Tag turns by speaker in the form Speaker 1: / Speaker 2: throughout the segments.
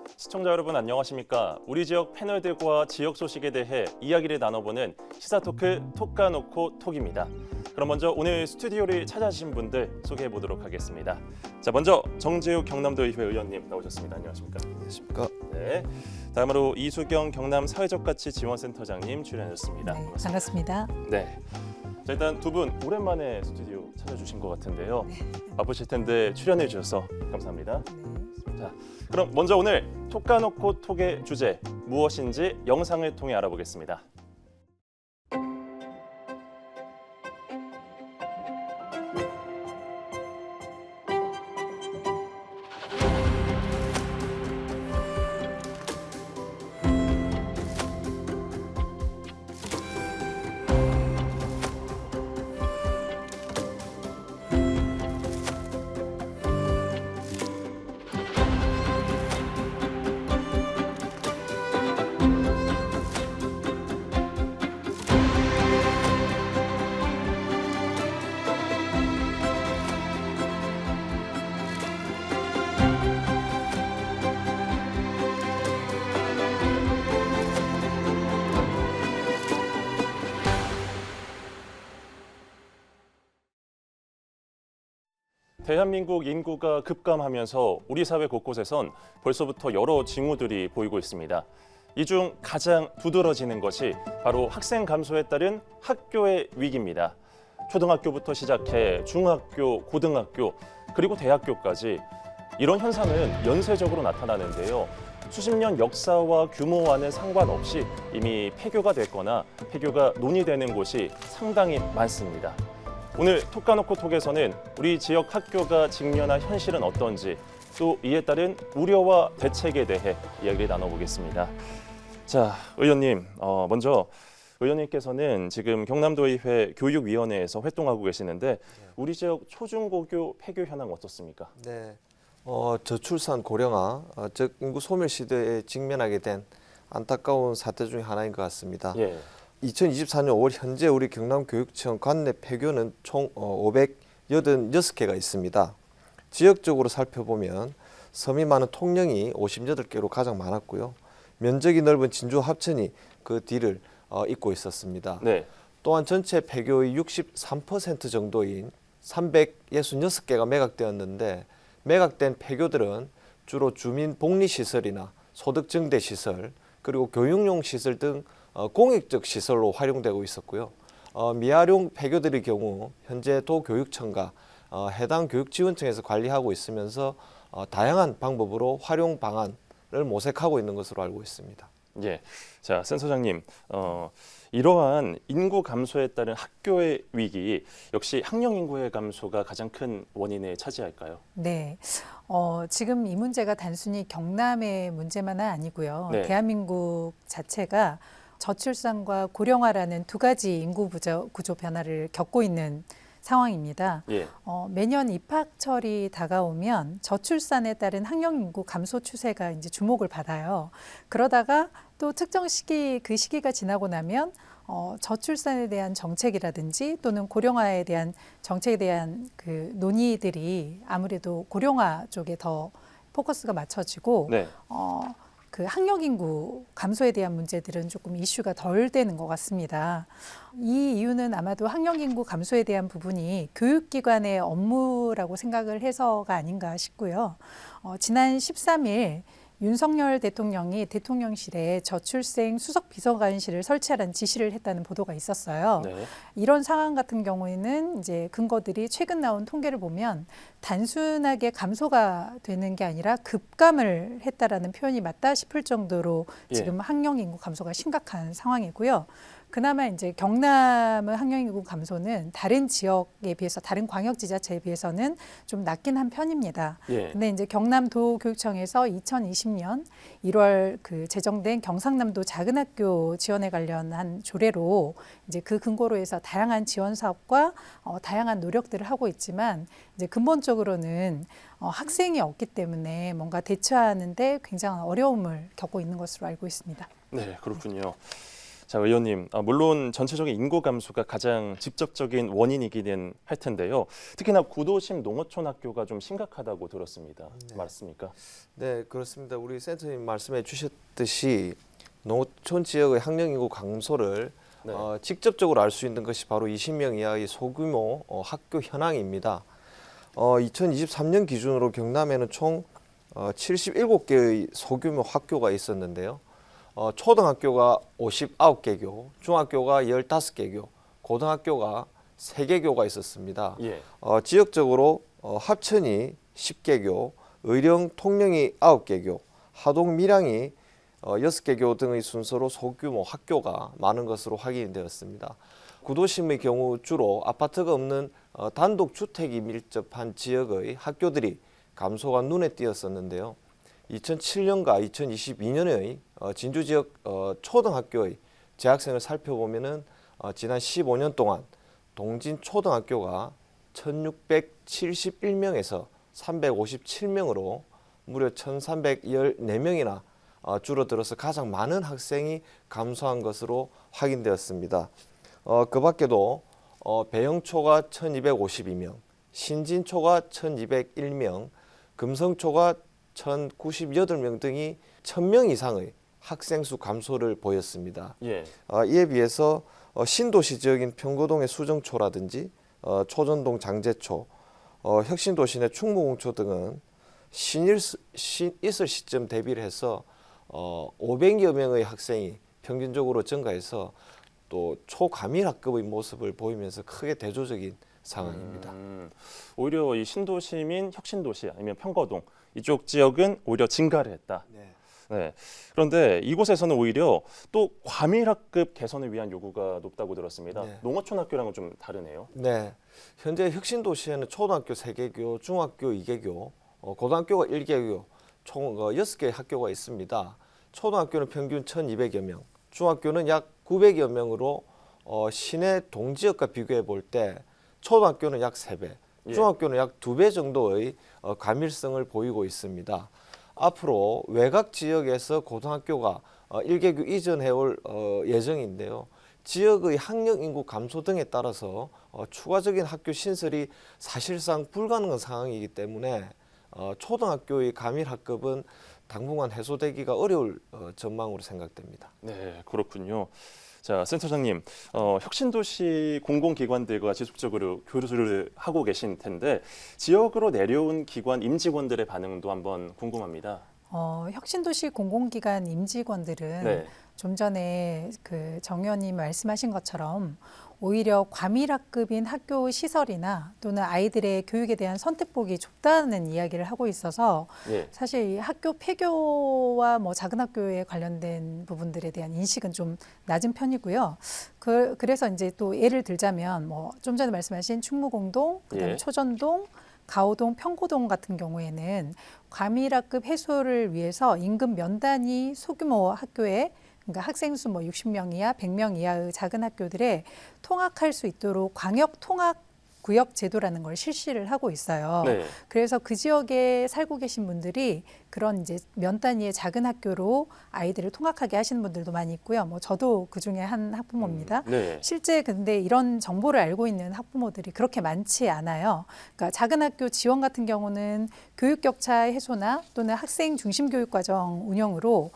Speaker 1: 시청자 여러분 안녕하십니까? 우리 지역 패널들과 지역 소식에 대해 이야기를 나눠보는 시사토크 톡까놓고 톡입니다. 그럼 먼저 오늘 스튜디오를 찾아주신 분들 소개해 보도록 하겠습니다. 자, 먼저 정재욱 경남도의회 의원님 나오셨습니다. 안녕하십니까?
Speaker 2: 안녕하십니까?
Speaker 1: 네. 다음으로 이수경 경남 사회적가치지원센터장님 출연하셨습니다.
Speaker 3: 네, 반갑습니다.
Speaker 1: 네. 자, 일단 두 분 오랜만에 스튜디오 찾아주신 것 같은데요. 바쁘실 텐데 출연해 주셔서 감사합니다. 자, 그럼 먼저 오늘 톡까놓고 톡의 주제 무엇인지 영상을 통해 알아보겠습니다. 대한민국 인구가 급감하면서 우리 사회 곳곳에선 벌써부터 여러 징후들이 보이고 있습니다. 이 중 가장 두드러지는 것이 바로 학생 감소에 따른 학교의 위기입니다. 초등학교부터 시작해 중학교, 고등학교, 그리고 대학교까지 이런 현상은 연쇄적으로 나타나는데요. 수십 년 역사와 규모와는 상관없이 이미 폐교가 됐거나 폐교가 논의되는 곳이 상당히 많습니다. 오늘 톡까놓고 톡에서는 우리 지역 학교가 직면한 현실은 어떤지 또 이에 따른 우려와 대책에 대해 이야기를 나눠보겠습니다. 자, 의원님, 먼저 의원님께서는 지금 경남도의회 교육위원회에서 활동하고 계시는데 우리 지역 초중고교 폐교 현황 어떻습니까?
Speaker 2: 네, 저출산 고령화, 즉 인구 소멸 시대에 직면하게 된 안타까운 사태 중에 하나인 것 같습니다.
Speaker 1: 예.
Speaker 2: 2024년 5월 현재 우리 경남교육청 관내 폐교는 총 586개가 있습니다. 지역적으로 살펴보면 섬이 많은 통영이 58개로 가장 많았고요. 면적이 넓은 진주 합천이 그 뒤를 잇고 있었습니다.
Speaker 1: 네.
Speaker 2: 또한 전체 폐교의 63% 정도인 366개가 매각되었는데 매각된 폐교들은 주로 주민 복리시설이나 소득 증대 시설 그리고 교육용 시설 등 공익적 시설로 활용되고 있었고요. 미활용 폐교들의 경우 현재 도교육청과 해당 교육지원청에서 관리하고 있으면서 다양한 방법으로 활용 방안을 모색하고 있는 것으로 알고 있습니다.
Speaker 1: 예, 자, 센터장님, 이러한 인구 감소에 따른 학교의 위기 역시 학령 인구의 감소가 가장 큰 원인에 차지할까요?
Speaker 3: 네, 지금 이 문제가 단순히 경남의 문제만은 아니고요.
Speaker 1: 네.
Speaker 3: 대한민국 자체가 저출산과 고령화라는 두 가지 인구 구조 변화를 겪고 있는 상황입니다.
Speaker 1: 예.
Speaker 3: 매년 입학철이 다가오면 저출산에 따른 학령 인구 감소 추세가 이제 주목을 받아요. 그러다가 또 특정 시기 그 시기가 지나고 나면 저출산에 대한 정책이라든지 또는 고령화에 대한 정책에 대한 그 논의들이 아무래도 고령화 쪽에 더 포커스가 맞춰지고
Speaker 1: 네.
Speaker 3: 그 학령 인구 감소에 대한 문제들은 조금 이슈가 덜 되는 것 같습니다. 이 이유는 아마도 학령 인구 감소에 대한 부분이 교육기관의 업무라고 생각을 해서가 아닌가 싶고요. 지난 13일 윤석열 대통령이 대통령실에 저출생 수석 비서관실을 설치하라는 지시를 했다는 보도가 있었어요.
Speaker 1: 네.
Speaker 3: 이런 상황 같은 경우에는 이제 근거들이 최근 나온 통계를 보면 단순하게 감소가 되는 게 아니라 급감을 했다라는 표현이 맞다 싶을 정도로 지금 학령 인구 감소가 심각한 상황이고요. 그나마 이제 경남의 학령 인구 감소는 다른 지역에 비해서 다른 광역 지자체에 비해서는 좀 낮긴 한 편입니다.
Speaker 1: 예.
Speaker 3: 근데 이제 경남도교육청에서 2020년 1월 그 제정된 경상남도 작은 학교 지원에 관련한 조례로 이제 그 근거로 해서 다양한 지원 사업과 다양한 노력들을 하고 있지만 이제 근본적으로는 학생이 없기 때문에 뭔가 대처하는데 굉장한 어려움을 겪고 있는 것으로 알고 있습니다.
Speaker 1: 네, 그렇군요. 자, 의원님, 물론 전체적인 인구 감소가 가장 직접적인 원인이기는 할 텐데요. 특히나 구도심 농어촌 학교가 좀 심각하다고 들었습니다. 맞습니까?
Speaker 2: 네, 그렇습니다. 우리 센터님 말씀해 주셨듯이 농어촌 지역의 학령 인구 감소를
Speaker 1: 네.
Speaker 2: 직접적으로 알 수 있는 것이 바로 20명 이하의 소규모 학교 현황입니다. 2023년 기준으로 경남에는 총 77개의 소규모 학교가 있었는데요. 초등학교가 59개교, 중학교가 15개교, 고등학교가 3개교가 있었습니다.
Speaker 1: 예.
Speaker 2: 지역적으로 합천이 10개교, 의령, 통영이 9개교, 하동, 밀양이 6개교 등의 순서로 소규모 학교가 많은 것으로 확인이 되었습니다. 구도심의 경우 주로 아파트가 없는 단독 주택이 밀접한 지역의 학교들이 감소가 눈에 띄었었는데요. 2007년과 2022년의 진주 지역 초등학교의 재학생을 살펴보면은 지난 15년 동안 동진 초등학교가 1,671명에서 357명으로 무려 1,314명이나 줄어들어서 가장 많은 학생이 감소한 것으로 확인되었습니다. 그 밖에도 배영초가 1,252명, 신진초가 1,201명, 금성초가 1,098명 등이 1,000명 이상의 학생 수 감소를 보였습니다.
Speaker 1: 예.
Speaker 2: 이에 비해서 신도시 지역인 평고동의 수정초라든지 초전동 장제초, 혁신도시 내 충무공초 등은 신있을 시점 대비를 해서 500여 명의 학생이 평균적으로 증가해서 또 초과밀학급의 모습을 보이면서 크게 대조적인 상황입니다.
Speaker 1: 오히려 이 신도시민 혁신도시 아니면 평거동 이쪽 지역은 오히려 증가를 했다. 네. 그런데 이곳에서는 오히려 또 과밀학급 개선을 위한 요구가 높다고 들었습니다.
Speaker 2: 네.
Speaker 1: 농어촌 학교랑은 좀 다르네요.
Speaker 2: 네, 현재 혁신도시에는 초등학교 3개교, 중학교 2개교, 고등학교가 1개교, 총 6개의 학교가 있습니다. 초등학교는 평균 1,200여 명, 중학교는 약 900여 명으로 시내 동지역과 비교해 볼 때 초등학교는 약 3배,
Speaker 1: 예.
Speaker 2: 중학교는 약 2배 정도의 과밀성을 보이고 있습니다. 앞으로 외곽 지역에서 고등학교가 1개교 이전해올 예정인데요. 지역의 학령 인구 감소 등에 따라서 추가적인 학교 신설이 사실상 불가능한 상황이기 때문에 초등학교의 과밀학급은 당분간 해소되기가 어려울 전망으로 생각됩니다.
Speaker 1: 네, 그렇군요. 자, 센터장님, 혁신도시 공공기관들과 지속적으로 교류를 하고 계신 텐데 지역으로 내려온 기관 임직원들의 반응도 한번 궁금합니다.
Speaker 3: 혁신도시 공공기관 임직원들은
Speaker 1: 네.
Speaker 3: 좀 전에 그 정 의원님 말씀하신 것처럼 오히려 과밀학급인 학교 시설이나 또는 아이들의 교육에 대한 선택폭이 좁다는 이야기를 하고 있어서
Speaker 1: 예.
Speaker 3: 사실 이 학교 폐교와 뭐 작은 학교에 관련된 부분들에 대한 인식은 좀 낮은 편이고요. 그래서 이제 또 예를 들자면 뭐 좀 전에 말씀하신 충무공동, 그다음에
Speaker 1: 예.
Speaker 3: 초전동, 가오동, 평고동 같은 경우에는 과밀학급 해소를 위해서 임금 면단위 소규모 학교에 그러니까 학생 수 뭐 60명 이하, 100명 이하의 작은 학교들에 통학할 수 있도록 광역 통학 구역 제도라는 걸 실시를 하고 있어요.
Speaker 1: 네.
Speaker 3: 그래서 그 지역에 살고 계신 분들이 그런 이제 면 단위의 작은 학교로 아이들을 통학하게 하시는 분들도 많이 있고요. 뭐 저도 그 중에 한 학부모입니다.
Speaker 1: 네.
Speaker 3: 실제 근데 이런 정보를 알고 있는 학부모들이 그렇게 많지 않아요. 그러니까 작은 학교 지원 같은 경우는 교육 격차 해소나 또는 학생 중심 교육 과정 운영으로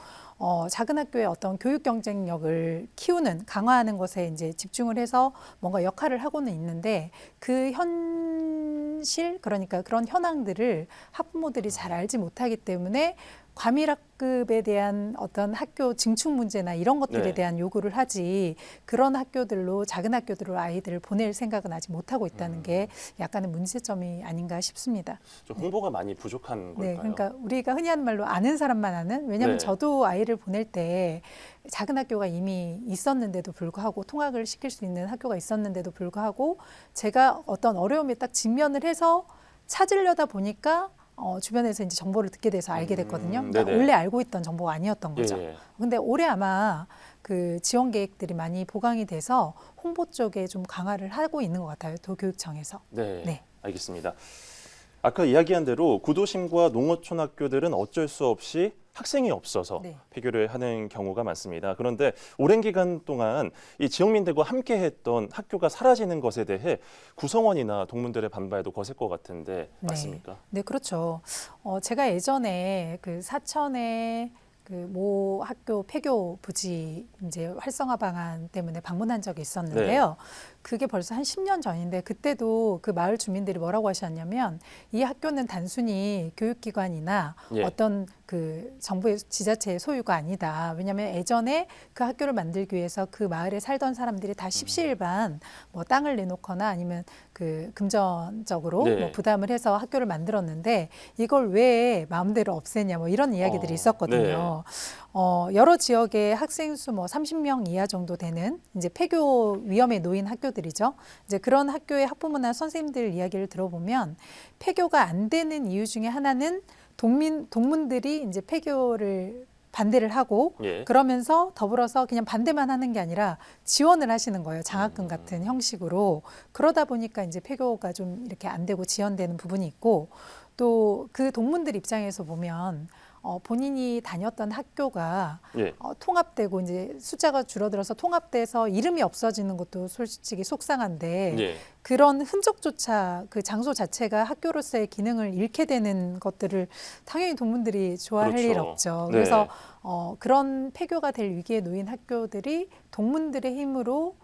Speaker 3: 작은 학교의 어떤 교육 경쟁력을 키우는, 강화하는 것에 이제 집중을 해서 뭔가 역할을 하고는 있는데 그 현실, 그러니까 그런 현황들을 학부모들이 잘 알지 못하기 때문에 과밀학급에 대한 어떤 학교 증축 문제나 이런 것들에
Speaker 1: 네.
Speaker 3: 대한 요구를 하지 그런 학교들로 작은 학교들로 아이들을 보낼 생각은 아직 못하고 있다는 게 약간의 문제점이 아닌가 싶습니다.
Speaker 1: 좀 홍보가 많이 부족한 걸까요?
Speaker 3: 네, 그러니까 우리가 흔히 하는 말로 아는 사람만 아는. 왜냐하면
Speaker 1: 네.
Speaker 3: 저도 아이를 보낼 때 작은 학교가 이미 있었는데도 불구하고 통학을 시킬 수 있는 학교가 있었는데도 불구하고 제가 어떤 어려움에 딱 직면을 해서 찾으려다 보니까 주변에서 이제 정보를 듣게 돼서 알게 됐거든요. 그러니까
Speaker 1: 네네.
Speaker 3: 원래 알고 있던 정보가 아니었던 거죠.
Speaker 1: 예.
Speaker 3: 근데 올해 아마 그 지원 계획들이 많이 보강이 돼서 홍보 쪽에 좀 강화를 하고 있는 것 같아요. 도교육청에서.
Speaker 1: 네.
Speaker 3: 네.
Speaker 1: 알겠습니다. 아까 이야기한 대로 구도심과 농어촌 학교들은 어쩔 수 없이 학생이 없어서
Speaker 3: 네.
Speaker 1: 폐교를 하는 경우가 많습니다. 그런데 오랜 기간 동안 이 지역민들과 함께했던 학교가 사라지는 것에 대해 구성원이나 동문들의 반발도 거셀 것 같은데 맞습니까?
Speaker 3: 네, 그렇죠. 제가 예전에 그 사천에 그 모 학교 폐교 부지 이제 활성화 방안 때문에 방문한 적이 있었는데요. 그게 벌써 한 10년 전인데 그때도 그 마을 주민들이 뭐라고 하셨냐면 이 학교는 단순히 교육기관이나
Speaker 1: 예.
Speaker 3: 어떤 그 정부의 지자체의 소유가 아니다. 왜냐하면 예전에 그 학교를 만들기 위해서 그 마을에 살던 사람들이 다 십시일반 뭐 땅을 내놓거나 아니면 그 금전적으로
Speaker 1: 네.
Speaker 3: 뭐 부담을 해서 학교를 만들었는데 이걸 왜 마음대로 없애냐 뭐 이런 이야기들이 있었거든요. 여러 지역의 학생 수 뭐 30명 이하 정도 되는 이제 폐교 위험에 놓인 학교들이죠. 이제 그런 학교의 학부모나 선생님들 이야기를 들어보면 폐교가 안 되는 이유 중에 하나는 동문들이 이제 폐교를 반대를 하고
Speaker 1: 예.
Speaker 3: 그러면서 더불어서 그냥 반대만 하는 게 아니라 지원을 하시는 거예요. 장학금 같은 형식으로. 그러다 보니까 이제 폐교가 좀 이렇게 안 되고 지연되는 부분이 있고 또 그 동문들 입장에서 보면 본인이 다녔던 학교가
Speaker 1: 예.
Speaker 3: 통합되고 이제 숫자가 줄어들어서 통합돼서 이름이 없어지는 것도 솔직히 속상한데
Speaker 1: 예.
Speaker 3: 그런 흔적조차 그 장소 자체가 학교로서의 기능을 잃게 되는 것들을 당연히 동문들이 좋아할
Speaker 1: 그렇죠.
Speaker 3: 일 없죠.
Speaker 1: 네.
Speaker 3: 그래서 그런 폐교가 될 위기에 놓인 학교들이 동문들의 힘으로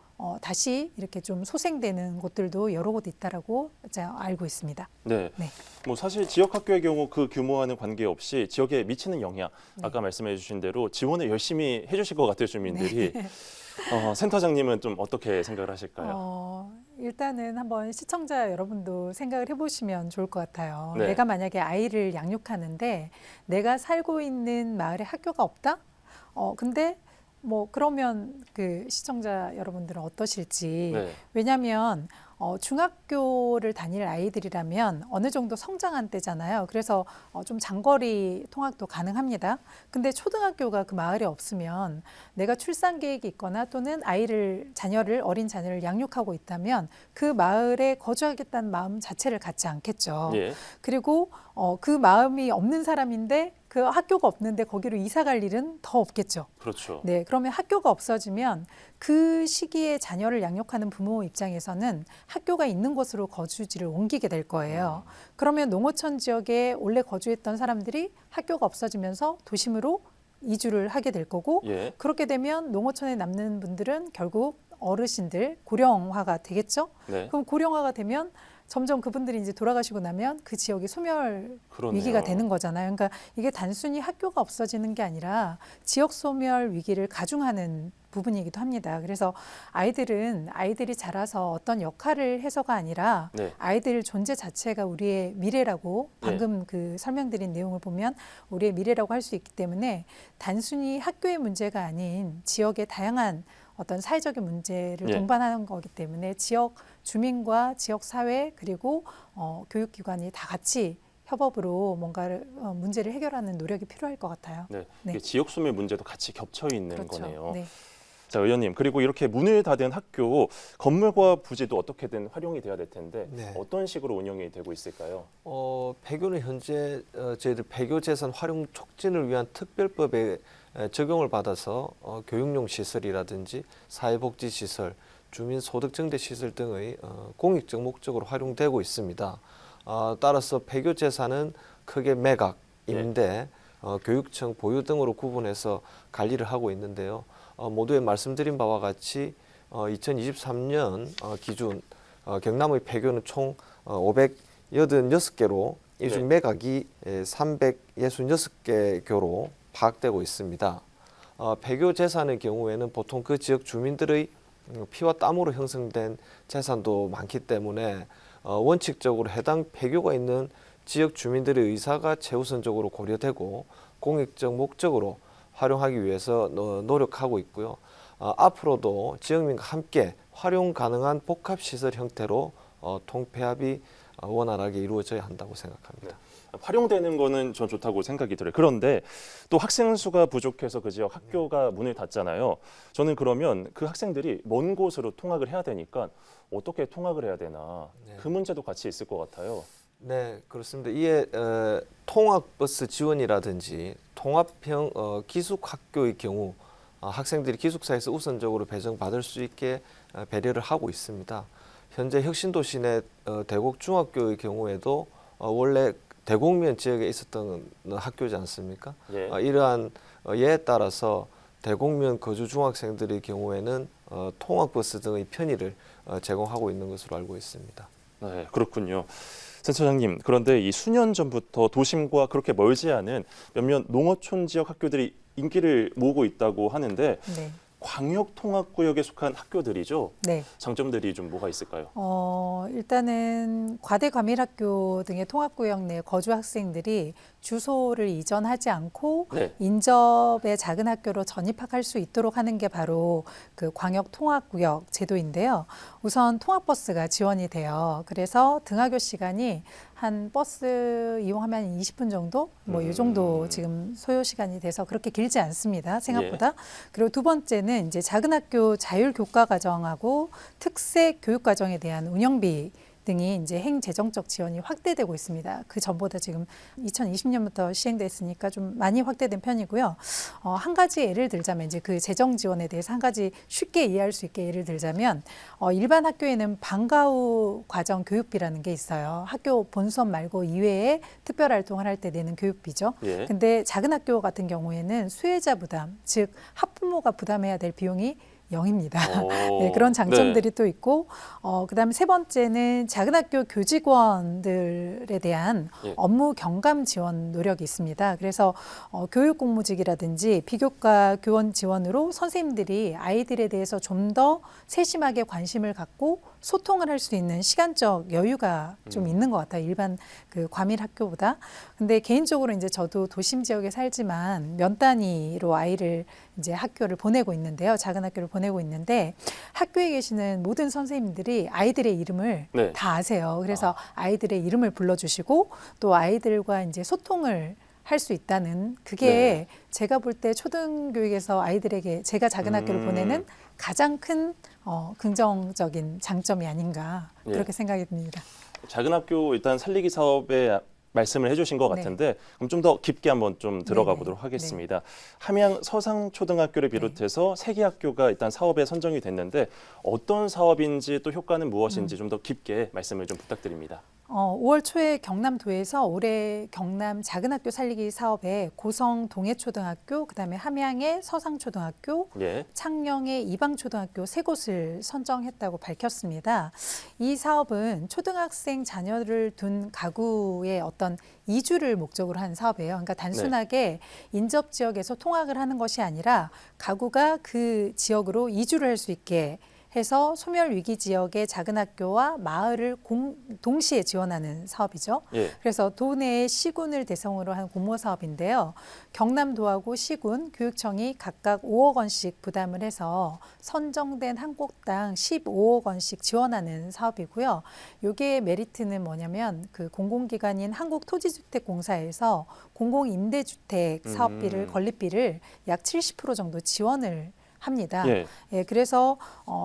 Speaker 3: 다시 이렇게 좀 소생되는 곳들도 여러 곳 있다라고 제가 알고 있습니다.
Speaker 1: 네.
Speaker 3: 네.
Speaker 1: 뭐 사실 지역 학교의 경우 그 규모와는 관계없이 지역에 미치는 영향, 아까 말씀해 주신 대로 지원을 열심히 해주실 것 같아요, 주민들이. 센터장님은 좀 어떻게 생각을 하실까요?
Speaker 3: 일단은 한번 시청자 여러분도 생각을 해보시면 좋을 것 같아요.
Speaker 1: 네.
Speaker 3: 내가 만약에 아이를 양육하는데 내가 살고 있는 마을에 학교가 없다? 근데 뭐 그러면 그 시청자 여러분들은 어떠실지.
Speaker 1: 네.
Speaker 3: 왜냐하면 중학교를 다닐 아이들이라면 어느 정도 성장한 때잖아요. 그래서 좀 장거리 통학도 가능합니다. 근데 초등학교가 그 마을에 없으면 내가 출산 계획이 있거나 또는 어린 자녀를 양육하고 있다면 그 마을에 거주하겠다는 마음 자체를 갖지 않겠죠.
Speaker 1: 예.
Speaker 3: 그리고 그 마음이 없는 사람인데 그 학교가 없는데 거기로 이사 갈 일은 더 없겠죠.
Speaker 1: 그렇죠.
Speaker 3: 네, 그러면 학교가 없어지면 그 시기에 자녀를 양육하는 부모 입장에서는 학교가 있는 곳으로 거주지를 옮기게 될 거예요. 그러면 농어촌 지역에 원래 거주했던 사람들이 학교가 없어지면서 도심으로 이주를 하게 될 거고
Speaker 1: 예.
Speaker 3: 그렇게 되면 농어촌에 남는 분들은 결국 어르신들 고령화가 되겠죠.
Speaker 1: 네.
Speaker 3: 그럼 고령화가 되면 점점 그분들이 이제 돌아가시고 나면 그 지역이 소멸
Speaker 1: 그러네요.
Speaker 3: 위기가 되는 거잖아요. 그러니까 이게 단순히 학교가 없어지는 게 아니라 지역 소멸 위기를 가중하는 부분이기도 합니다. 그래서 아이들이 자라서 어떤 역할을 해서가 아니라
Speaker 1: 네.
Speaker 3: 아이들 존재 자체가 우리의 미래라고 방금 그 설명드린 내용을 보면 우리의 미래라고 할 수 있기 때문에 단순히 학교의 문제가 아닌 지역의 다양한 어떤 사회적인 문제를
Speaker 1: 예.
Speaker 3: 동반하는 거기 때문에 지역 주민과 지역 사회 그리고 교육기관이 다 같이 협업으로 뭔가를 문제를 해결하는 노력이 필요할 것 같아요.
Speaker 1: 네.
Speaker 3: 네.
Speaker 1: 이게 지역 소멸 문제도 같이 겹쳐 있는
Speaker 3: 그렇죠.
Speaker 1: 거네요.
Speaker 3: 네.
Speaker 1: 자, 의원님, 그리고 이렇게 문을 닫은 학교 건물과 부지도 어떻게든 활용이 돼야 될 텐데
Speaker 2: 네.
Speaker 1: 어떤 식으로 운영이 되고 있을까요?
Speaker 2: 폐교는 현재 저희들 폐교 재산 활용 촉진을 위한 특별법에 적용을 받아서 교육용 시설이라든지 사회복지 시설, 주민 소득 증대 시설 등의 공익적 목적으로 활용되고 있습니다. 따라서 폐교 재산은 크게 매각, 임대, 교육청 보유 등으로 구분해서 관리를 하고 있는데요. 모두에 말씀드린 바와 같이 2023년 기준 경남의 폐교는 총 586개로 이 중 매각이 366개 교로 파악되고 있습니다. 폐교 재산의 경우에는 보통 그 지역 주민들의 피와 땀으로 형성된 재산도 많기 때문에 원칙적으로 해당 폐교가 있는 지역 주민들의 의사가 최우선적으로 고려되고 공익적 목적으로 활용하기 위해서 노력하고 있고요. 앞으로도 지역민과 함께 활용 가능한 복합시설 형태로 통폐합이 원활하게 이루어져야 한다고 생각합니다.
Speaker 1: 활용되는 거는 전 좋다고 생각이 들어요. 그런데 또 학생 수가 부족해서 그 지역 학교가 문을 닫잖아요. 저는 그러면 그 학생들이 먼 곳으로 통학을 해야 되니까 어떻게 통학을 해야 되나 그 문제도 같이 있을 것 같아요.
Speaker 2: 네, 그렇습니다. 이에 통학버스 지원이라든지 통합형 기숙학교의 경우 학생들이 기숙사에서 우선적으로 배정받을 수 있게 배려를 하고 있습니다. 현재 혁신도시 내 대곡중학교의 경우에도 원래 대곡면 지역에 있었던 학교지 않습니까?
Speaker 1: 예.
Speaker 2: 이러한 예에 따라서 대곡면 거주 중학생들의 경우에는 통학버스 등의 편의를 제공하고 있는 것으로 알고 있습니다.
Speaker 1: 네, 그렇군요. 센터장님, 그런데 이 수년 전부터 도심과 그렇게 멀지 않은 몇몇 농어촌 지역 학교들이 인기를 모으고 있다고 하는데
Speaker 3: 네.
Speaker 1: 광역통합구역에 속한 학교들이죠.
Speaker 3: 네.
Speaker 1: 장점들이 좀 뭐가 있을까요?
Speaker 3: 일단은 과대 과밀학교 등의 통합구역 내 거주 학생들이 주소를 이전하지 않고
Speaker 1: 네.
Speaker 3: 인접의 작은 학교로 전입학할 수 있도록 하는 게 바로 그 광역 통합구역 제도인데요. 우선 통합버스가 지원이 돼요. 그래서 등하교 시간이 한 버스 이용하면 20분 정도? 뭐 이 정도 지금 소요 시간이 돼서 그렇게 길지 않습니다. 생각보다. 그리고 두 번째는 이제 작은 학교 자율 교과 과정하고 특색 교육 과정에 대한 운영비 등이 이제 행재정적 지원이 확대되고 있습니다. 그 전보다 지금 2020년부터 시행됐으니까 좀 많이 확대된 편이고요. 한 가지 예를 들자면 이제 그 재정 지원에 대해서 한 가지 쉽게 이해할 수 있게 예를 들자면 일반 학교에는 방과 후 과정 교육비라는 게 있어요. 학교 본 수업 말고 이외에 특별 활동을 할 때 내는 교육비죠.
Speaker 1: 예.
Speaker 3: 근데 작은 학교 같은 경우에는 수혜자 부담, 즉 학부모가 부담해야 될 비용이 0입니다. 네, 그런 장점들이 또 있고, 그다음에 세 번째는 작은 학교 교직원들에 대한
Speaker 1: 예.
Speaker 3: 업무 경감 지원 노력이 있습니다. 그래서 교육공무직이라든지 비교과 교원 지원으로 선생님들이 아이들에 대해서 좀 더 세심하게 관심을 갖고 소통을 할 수 있는 시간적 여유가 좀 있는 것 같아요. 일반 그 과밀 학교보다. 근데 개인적으로 이제 저도 도심 지역에 살지만 면 단위로 아이를 이제 학교를 보내고 있는데요. 작은 학교를 보내고 있는데 학교에 계시는 모든 선생님들이 아이들의 이름을
Speaker 1: 네.
Speaker 3: 다 아세요. 그래서 아이들의 이름을 불러주시고 또 아이들과 이제 소통을 할 수 있다는 그게
Speaker 1: 네.
Speaker 3: 제가 볼 때 초등교육에서 아이들에게 제가 작은 학교를 보내는 가장 큰 긍정적인 장점이 아닌가
Speaker 1: 예.
Speaker 3: 그렇게 생각이 듭니다.
Speaker 1: 작은 학교 일단 살리기 사업에 말씀을 해주신 것
Speaker 3: 네.
Speaker 1: 같은데 그럼 좀 더 깊게 한번 좀 들어가
Speaker 3: 네네.
Speaker 1: 보도록 하겠습니다. 함양 서상초등학교를 비롯해서 세 개 학교가 일단 사업에 선정이 됐는데 어떤 사업인지 또 효과는 무엇인지 좀 더 깊게 말씀을 좀 부탁드립니다.
Speaker 3: 5월 초에 경남도에서 올해 경남 작은 학교 살리기 사업에 고성 동해초등학교, 그다음에 함양의 서상초등학교,
Speaker 1: 예.
Speaker 3: 창녕의 이방초등학교 세 곳을 선정했다고 밝혔습니다. 이 사업은 초등학생 자녀를 둔 가구의 어떤 이주를 목적으로 한 사업이에요. 그러니까 단순하게 인접 지역에서 통학을 하는 것이 아니라 가구가 그 지역으로 이주를 할 수 있게 해서 소멸 위기 지역의 작은 학교와 마을을 동시에 지원하는 사업이죠.
Speaker 1: 예.
Speaker 3: 그래서 도내의 시군을 대상으로 한 공모 사업인데요. 경남도하고 시군, 교육청이 각각 5억 원씩 부담을 해서 선정된 한 곳당 15억 원씩 지원하는 사업이고요. 이게 메리트는 뭐냐면 그 공공기관인 한국토지주택공사에서 공공임대주택 사업비를 건립비를 약 70% 정도 지원을 합니다.
Speaker 1: 예.
Speaker 3: 예, 그래서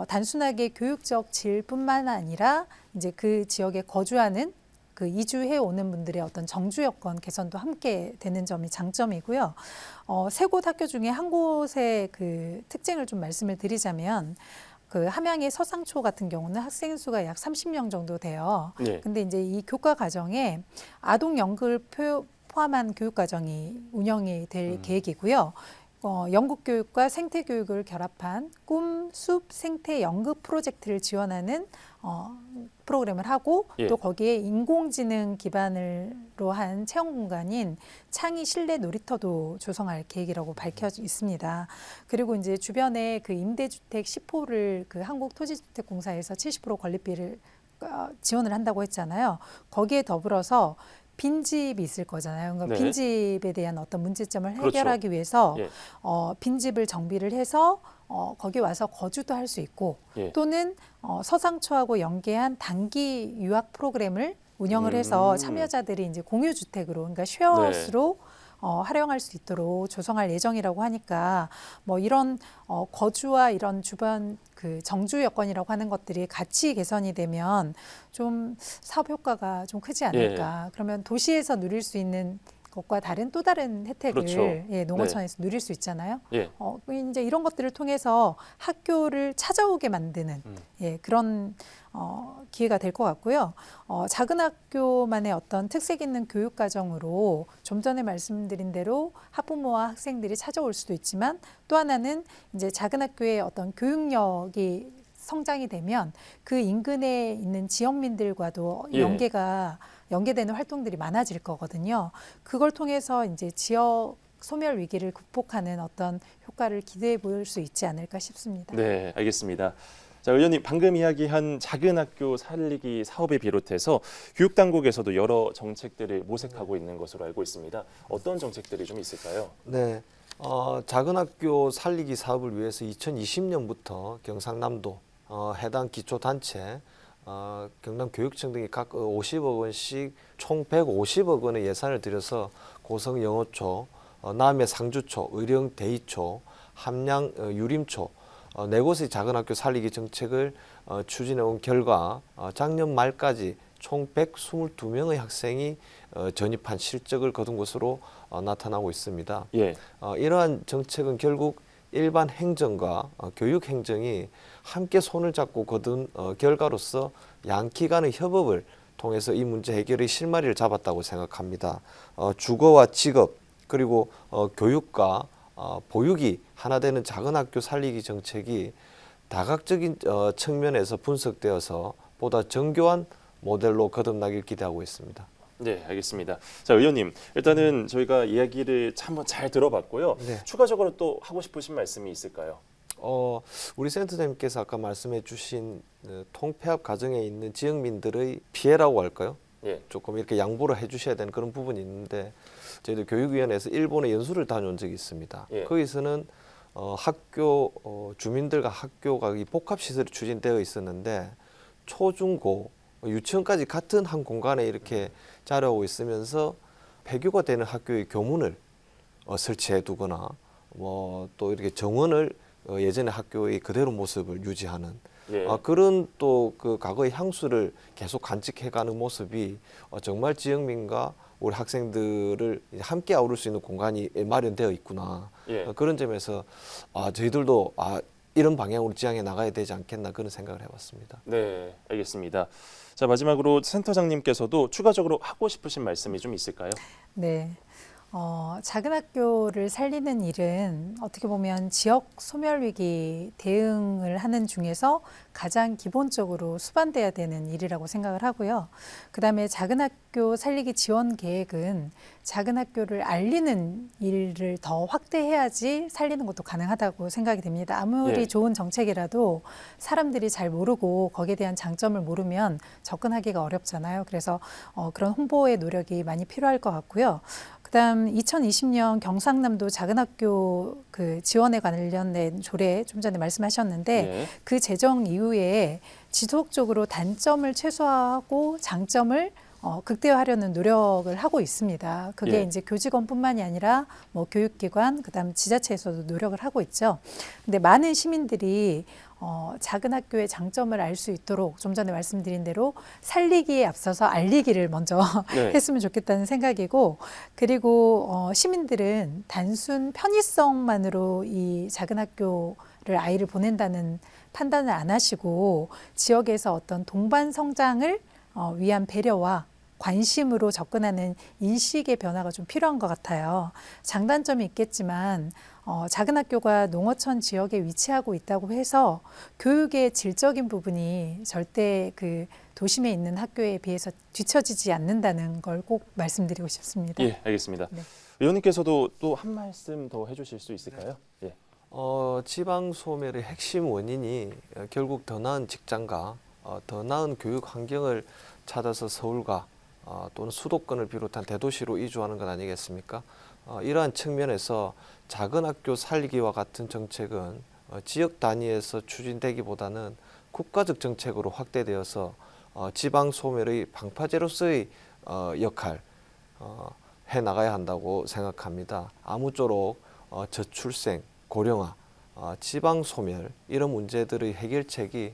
Speaker 3: 단순하게 교육적 질뿐만 아니라 이제 그 지역에 거주하는 그 이주해 오는 분들의 어떤 정주 여건 개선도 함께 되는 점이 장점이고요. 세 곳 학교 중에 한 곳의 그 특징을 좀 말씀을 드리자면 그 함양의 서상초 같은 경우는 학생 수가 약 30명 정도 돼요.
Speaker 1: 예.
Speaker 3: 근데 이제 이 교과 과정에 아동 연극을 포함한 교육 과정이 운영이 될 계획이고요. 연극 교육과 생태 교육을 결합한 꿈, 숲, 생태 연극 프로젝트를 지원하는 프로그램을 하고
Speaker 1: 예.
Speaker 3: 또 거기에 인공지능 기반으로 한 체험 공간인 창의 실내 놀이터도 조성할 계획이라고 밝혀 있습니다. 그리고 이제 주변에 그 임대주택 10호를 그 한국토지주택공사에서 70% 건립비를 지원을 한다고 했잖아요. 거기에 더불어서 빈집이 있을 거잖아요. 그러니까
Speaker 1: 네.
Speaker 3: 빈집에 대한 어떤 문제점을
Speaker 1: 그렇죠.
Speaker 3: 해결하기 위해서
Speaker 1: 예.
Speaker 3: 빈집을 정비를 해서 거기 와서 거주도 할 수 있고
Speaker 1: 예.
Speaker 3: 또는 서상초하고 연계한 단기 유학 프로그램을 운영을 해서 참여자들이 이제 공유주택으로 그러니까 쉐어하우스로 활용할 수 있도록 조성할 예정이라고 하니까 뭐 이런 거주와 이런 주변 그 정주 여건이라고 하는 것들이 같이 개선이 되면 좀 사업 효과가 좀 크지 않을까. 그러면 도시에서 누릴 수 있는 것과 다른 또 다른 혜택을
Speaker 1: 그렇죠.
Speaker 3: 예, 농어촌에서 누릴 수 있잖아요.
Speaker 1: 예.
Speaker 3: 이제 이런 것들을 통해서 학교를 찾아오게 만드는 예, 그런 기회가 될 것 같고요. 작은 학교만의 어떤 특색 있는 교육 과정으로 좀 전에 말씀드린 대로 학부모와 학생들이 찾아올 수도 있지만 또 하나는 이제 작은 학교의 어떤 교육력이 성장이 되면 그 인근에 있는 지역민들과도
Speaker 1: 예.
Speaker 3: 연계되는 활동들이 많아질 거거든요. 그걸 통해서 이제 지역 소멸 위기를 극복하는 어떤 효과를 기대해 볼 수 있지 않을까 싶습니다.
Speaker 1: 네, 알겠습니다. 자, 의원님 방금 이야기한 작은 학교 살리기 사업을 비롯해서 교육당국에서도 여러 정책들을 모색하고 있는 것으로 알고 있습니다. 어떤 정책들이 좀 있을까요?
Speaker 2: 네, 작은 학교 살리기 사업을 위해서 2020년부터 경상남도 해당 기초단체, 경남교육청 등이 각 50억 원씩 총 150억 원의 예산을 들여서 고성 영어초, 남해 상주초, 의령 대이초, 함양 유림초 네 곳의 작은 학교 살리기 정책을 추진해 온 결과 작년 말까지 총 122명의 학생이 전입한 실적을 거둔 것으로 나타나고 있습니다.
Speaker 1: 예.
Speaker 2: 이러한 정책은 결국 일반 행정과 교육 행정이 함께 손을 잡고 거둔 결과로서 양기간의 협업을 통해서 이 문제 해결의 실마리를 잡았다고 생각합니다. 주거와 직업 그리고 교육과 보육이 하나 되는 작은 학교 살리기 정책이 다각적인 측면에서 분석되어서 보다 정교한 모델로 거듭나길 기대하고 있습니다.
Speaker 1: 네, 알겠습니다. 자, 의원님, 일단은 저희가 이야기를 한번 잘 들어봤고요.
Speaker 2: 네.
Speaker 1: 추가적으로 또 하고 싶으신 말씀이 있을까요?
Speaker 2: 우리 센터장님께서 아까 말씀해 주신 통폐합 과정에 있는 지역민들의 피해라고 할까요?
Speaker 1: 예.
Speaker 2: 조금 이렇게 양보를 해 주셔야 되는 그런 부분이 있는데 저희도 교육위원회에서 일본에 연수를 다녀온 적이 있습니다.
Speaker 1: 예.
Speaker 2: 거기서는 학교 주민들과 학교가 이 복합시설이 추진되어 있었는데 초중고 유치원까지 같은 한 공간에 이렇게 자라오고 있으면서 폐교가 되는 학교의 교문을 설치해 두거나 뭐 또 이렇게 정원을 예전의 학교의 그대로 모습을 유지하는
Speaker 1: 예.
Speaker 2: 그런 또 그 과거의 향수를 계속 간직해가는 모습이 정말 지역민과 우리 학생들을 함께 아우를 수 있는 공간이 마련되어 있구나.
Speaker 1: 예.
Speaker 2: 그런 점에서 저희들도 이런 방향으로 지향해 나가야 되지 않겠나 그런 생각을 해봤습니다.
Speaker 1: 네, 알겠습니다. 자, 마지막으로 센터장님께서도 추가적으로 하고 싶으신 말씀이 좀 있을까요?
Speaker 3: 네. 작은 학교를 살리는 일은 어떻게 보면 지역 소멸 위기 대응을 하는 중에서 가장 기본적으로 수반돼야 되는 일이라고 생각을 하고요. 그다음에 작은 학교 살리기 지원 계획은 작은 학교를 알리는 일을 더 확대해야지 살리는 것도 가능하다고 생각이 됩니다. 아무리
Speaker 1: 예.
Speaker 3: 좋은 정책이라도 사람들이 잘 모르고 거기에 대한 장점을 모르면 접근하기가 어렵잖아요. 그래서 그런 홍보의 노력이 많이 필요할 것 같고요. 그다음 2020년 경상남도 작은 학교 그 지원에 관련된 조례 좀 전에 말씀하셨는데
Speaker 1: 예.
Speaker 3: 그 제정 이후에 지속적으로 단점을 최소화하고 장점을 극대화하려는 노력을 하고 있습니다. 그게
Speaker 1: 예.
Speaker 3: 이제 교직원뿐만이 아니라 뭐 교육기관, 그다음 지자체에서도 노력을 하고 있죠. 근데 많은 시민들이 작은 학교의 장점을 알 수 있도록 좀 전에 말씀드린 대로 살리기에 앞서서 알리기를 먼저
Speaker 1: 네.
Speaker 3: 했으면 좋겠다는 생각이고, 그리고 시민들은 단순 편의성만으로 이 작은 학교를 아이를 보낸다는 판단을 안 하시고 지역에서 어떤 동반 성장을 위한 배려와 관심으로 접근하는 인식의 변화가 좀 필요한 것 같아요. 장단점이 있겠지만 작은 학교가 농어촌 지역에 위치하고 있다고 해서 교육의 질적인 부분이 절대 그 도심에 있는 학교에 비해서 뒤처지지 않는다는 걸 꼭 말씀드리고 싶습니다.
Speaker 1: 예, 알겠습니다.
Speaker 3: 네.
Speaker 1: 의원님께서도 또 한 말씀 더 해주실 수 있을까요? 예.
Speaker 2: 지방 소멸의 핵심 원인이 결국 더 나은 직장과 더 나은 교육 환경을 찾아서 서울과 또는 수도권을 비롯한 대도시로 이주하는 것 아니겠습니까? 이러한 측면에서 작은 학교 살리기와 같은 정책은 지역 단위에서 추진되기보다는 국가적 정책으로 확대되어서 지방 소멸의 방파제로서의 역할, 해 나가야 한다고 생각합니다. 아무쪼록 저출생, 고령화, 지방 소멸 이런 문제들의 해결책이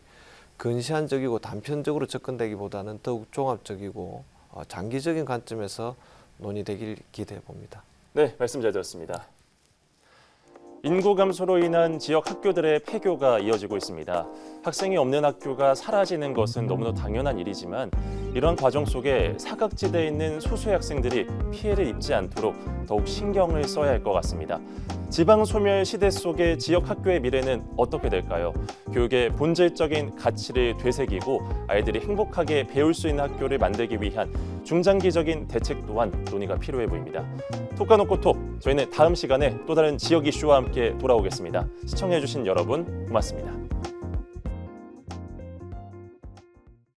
Speaker 2: 근시안적이고 단편적으로 접근되기보다는 더욱 종합적이고 장기적인 관점에서 논의되길 기대해 봅니다.
Speaker 1: 네, 말씀 잘 들었습니다. 인구 감소로 인한 지역 학교들의 폐교가 이어지고 있습니다. 학생이 없는 학교가 사라지는 것은 너무나 당연한 일이지만 이런 과정 속에 사각지대에 있는 소수의 학생들이 피해를 입지 않도록 더욱 신경을 써야 할 것 같습니다. 지방 소멸 시대 속의 지역 학교의 미래는 어떻게 될까요? 교육의 본질적인 가치를 되새기고 아이들이 행복하게 배울 수 있는 학교를 만들기 위한 중장기적인 대책 또한 논의가 필요해 보입니다. 톡과 놓고 톡, 저희는 다음 시간에 또 다른 지역 이슈와 함께 돌아오겠습니다. 시청해주신 여러분 고맙습니다.